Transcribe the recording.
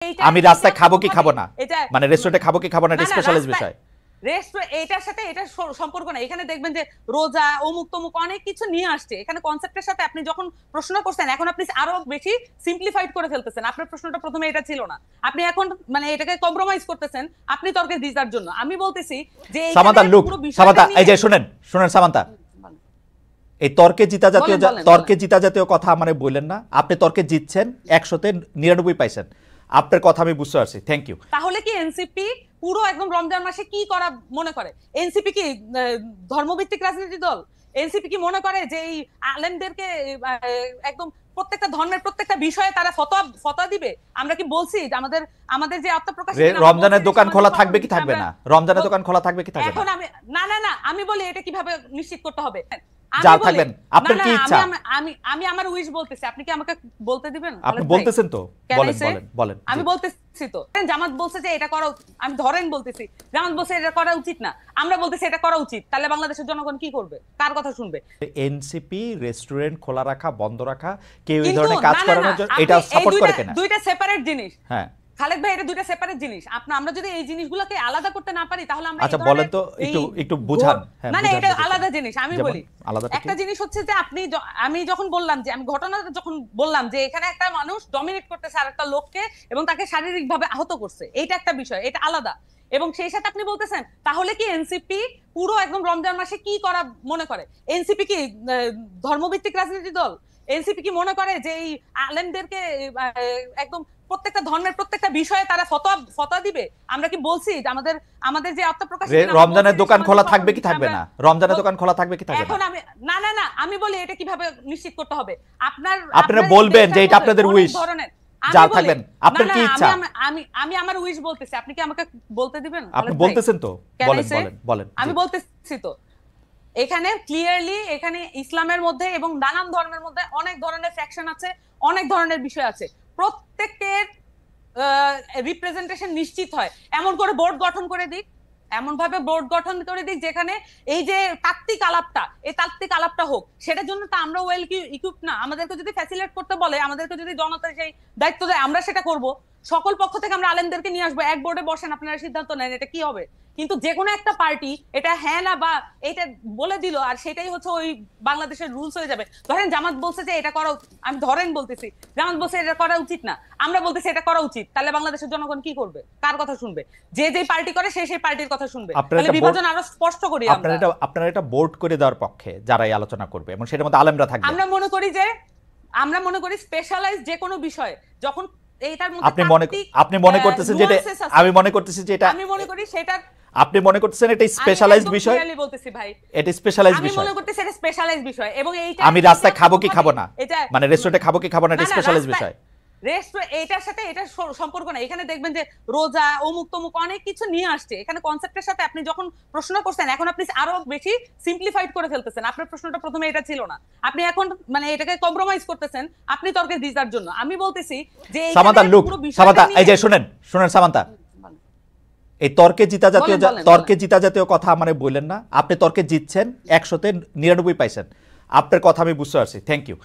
আমি রাস্তায় খাবো কি খাবো না, মানে রেস্টুরেন্টে খাবো কি খাবো না, এটা স্পেশালাইজ বিষয়। এটার সাথে এটা সম্পর্ক না। এখানে দেখবেন যে রোজা অমুক তমুক অনেক কিছু নিয়ে আসছে এখানে কনসেপ্টের সাথে। আপনি যখন প্রশ্ন করছেন এখন আপনি আরো বেশি সিম্পলিফাইড করে ফেলতেছেন। আপনার প্রশ্নটা প্রথমে এটা ছিল না, আপনি এখন মানে এটাকে কম্প্রোমাইজ করতেছেন আপনি তর্কে জিতার জন্য। আমি বলতেছি যে সামান্তা লুক, সামান্তা এই যে শুনেন সামান্তা, এই তর্কে জিতা জাতীয় কথা মানে বললেন না। আপনি তর্কে জিতছেন 100-তে 99 পাইছেন। আপনার কথা আমি বুঝতে পারছি, থ্যাংক ইউ। তাহলে কি এনসিপি পুরো একদম রমজান মাসে কি করা মনে করে? এনসিপি কি ধর্মভিত্তিক রাজনীতি দল? এনসিপি কি মনে করে যে এই আলেমদেরকে একদম প্রত্যেকটা ধর্মের প্রত্যেকটা বিষয়ে তারা ফতোয়া দিবে? আমরা কি বলছি যে আমাদের যে আত্মপ্রকাশ, রমজানের দোকান খোলা থাকবে কি থাকবে না, রমজানের দোকান খোলা থাকবে কি থাকবে না? এখন আমি না আমি বলি এটা কিভাবে নিশ্চিত করতে হবে? যা থাকবেন আপনার কি ইচ্ছা। আমি আমার উইশ বলতেছি, আপনি কি আমাকে বলতে দিবেন? আপনি বলতেছেন তো, বলেন। আমি বলতেছি তো জামাত বলছে যে এটা করা, আমি ধরেন বলতেছি জামাত বলছে এটা করা উচিত না, আমরা বলতেছি এটা করা উচিত। তাহলে বাংলাদেশের জনগণ কি করবে? কার কথা শুনবে? এনসিপি রেস্টুরেন্ট খোলা রাখা বন্ধ রাখা কেউ এই ধরনের কাজ করানোর জন্য এটা সাপোর্ট করে কিনা? দুইটা সেপারেট জিনিস। হ্যাঁ খালেদ ভাই, এটা দুইটা সেপারেট জিনিস। আমরা যদি এই জিনিসগুলোকে আলাদা করতে না পারি তাহলে আমরা আচ্ছা বলেন তো, একটু বুঝান। না এটা আলাদা জিনিস। আমি বলি একটা জিনিস হচ্ছে যে আমি যখন বললাম যে আমি ঘটনাটা যখন বললাম যে এখানে একটা মানুষ ডমিনেট করতেছে আরেকটা লোককে এবং তাকে শারীরিকভাবে আহত করছে, এটা একটা বিষয়, এটা আলাদা। এবং সেই সাথে আপনি বলতেছেন তাহলে কি এনসিপি পুরো একদম রমজান মাসে কি করা মনে করে? এনসিপি কি ধর্মভিত্তিক রাজনীতি দল? এনসিপি কি মনে করে যে এই আলেমদেরকে একদম প্রত্যেকটা ধর্মের প্রত্যেকটা বিষয়ে তারা ফতোয়া দিবে? আমরা কি বলছি যে আমাদের যে আত্মপ্রকাশ, রমজানের দোকান খোলা থাকবে কি থাকবে না, রমজানের দোকান খোলা থাকবে কি থাকবে না? এখন আমি না আমি বলি এটা কিভাবে নিশ্চিত করতে হবে? আপনারা বলবেন যে এটা আপনাদের উইশ, যা থাকবেন আপনার কি ইচ্ছা। আমি আমার উইশ বলতেছি, আপনি কি আমাকে বলতে দিবেন? আপনি বলতেছেন তো, বলেন। আমি বলতেছি তো এখানে ক্লিয়ারলি এখানে ইসলামের মধ্যে এবং নানান ধর্মের মধ্যে অনেক ধরনের ফ্যাকশন আছে, অনেক ধরনের বিষয় আছে। প্রত্যেকের রিপ্রেজেন্টেশন নিশ্চিত হয় এমন করে বোর্ড গঠন করে দিক, এমন ভাবে বোর্ড গঠন করে দিক যেখানে এই যে তাত্ত্বিক আলাপটা হোক। সেটার জন্য তো আমরা ওয়েল ইকুইপ না। আমাদেরকে যদি ফ্যাসিলিটেট করতে বলে, আমাদেরকে যদি জনতা সেই দায়িত্ব দেয়, আমরা সেটা করব। সকল পক্ষ থেকে আমরা আলেমদেরকে নিয়ে আসবো, এক বোর্ডে বসেন, আপনারা সিদ্ধান্ত নেন এটা কি হবে। কিন্তু যে কোনো একটা পার্টি এটা হ্যাঁ না বা এটা বলে দিল আর সেটাই হচ্ছে ওই বাংলাদেশের রুলস হয়ে যাবে। ধরেন জামাত বলছে যে এটা করা, আমি ধরেন বলতেছি জামাত বলছে এটা করা উচিত না, আমরা বলতেছি এটা করা উচিত। তাহলে বাংলাদেশের জনগণ কি করবে? কার কথা শুনবে? যে পার্টি করে সেই পার্টির কথা শুনবে। তাহলে বিভাজন আরো স্পষ্ট করি। আপনারা এটা বোর্ড করে দেওয়ার পক্ষে যারাই আলোচনা করবে এবং সেটার মধ্যে আলেমরা থাকবে। আমরা মনে করি স্পেশালাইজ যে কোনো বিষয় যখন এইটার মধ্যে আপনি মনে করতেছেন যে আমি মনে করতেছি যে এটা, আমি মনে করি সেটা আপনি মনে করতেছেন এটা স্পেশালাইজড বিষয়। আমি বলতেছি ভাই এটা স্পেশালাইজড বিষয়। আমি মনে করতেছি এটা স্পেশালাইজড বিষয় এবং এইটা আমি রাস্তায় খাবো কি খাবো না, মানে রেস্টুরেন্টে খাবো কি খাবো না, এটা স্পেশালাইজড বিষয়। এটার সাথে এটা সম্পর্ক না। এখানে দেখবেন যে রোজা অমুক তমুক অনেক কিছু নিয়ে আসছে এখানে কনসেপ্টের সাথে। আপনি যখন প্রশ্ন করছেন এখন আপনি আরো বেশি সিম্পলিফাইড করে ফেলতেছেন। আপনার প্রশ্নটা প্রথমে এটা ছিল না, আপনি এখন মানে এটাকে কম্প্রোমাইজ করতেছেন আপনি তর্কে জিতার জন্য। আমি বলতেছি যে সামান্তা লুক, সামান্তা এই যে শুনেন সামান্তা, এই তর্কে জিতা জাতীয় কথা মানে বললেন না। আপনি তর্কে জিতছেন 100-তে 99 পাইছেন। আপনার কথা আমি বুঝতে পারছি, থ্যাংক ইউ।